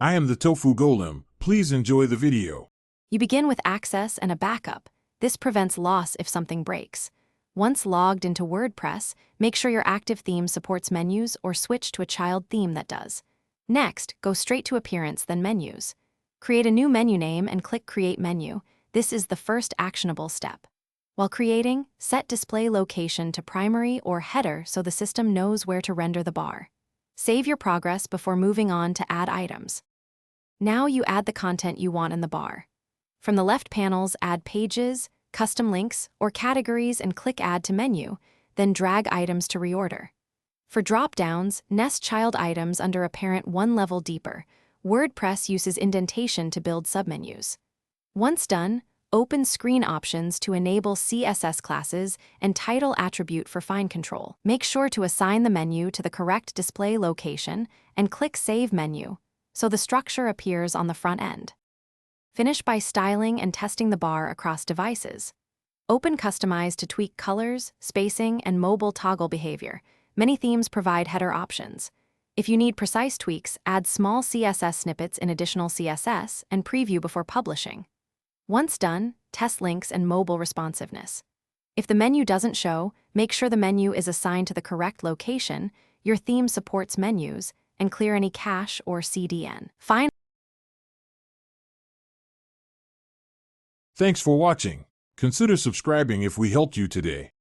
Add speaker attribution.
Speaker 1: I am the Tofu Golem. Please enjoy the video.
Speaker 2: You begin with access and a backup. This prevents loss if something breaks. Once logged into WordPress, make sure your active theme supports menus or switch to a child theme that does. Next, go straight to Appearance, then Menus. Create a new menu name and click Create Menu. This is the first actionable step. While creating, set display location to primary or header so the system knows where to render the bar. Save your progress before moving on to add items. Now you add the content you want in the bar. From the left panels, add pages, custom links, or categories and click Add to Menu, then drag items to reorder. For drop-downs, nest child items under a parent one level deeper. WordPress uses indentation to build submenus. Once done, open Screen Options to enable CSS classes and title attribute for fine control. Make sure to assign the menu to the correct display location and click Save Menu, so the structure appears on the front end. Finish by styling and testing the bar across devices. Open Customize to tweak colors, spacing, and mobile toggle behavior. Many themes provide header options. If you need precise tweaks, add small CSS snippets in additional CSS and preview before publishing. Once done, test links and mobile responsiveness. If the menu doesn't show, make sure the menu is assigned to the correct location, your theme supports menus, and clear any cache or CDN. Finally,
Speaker 1: Thanks for watching. Consider subscribing if we helped you today.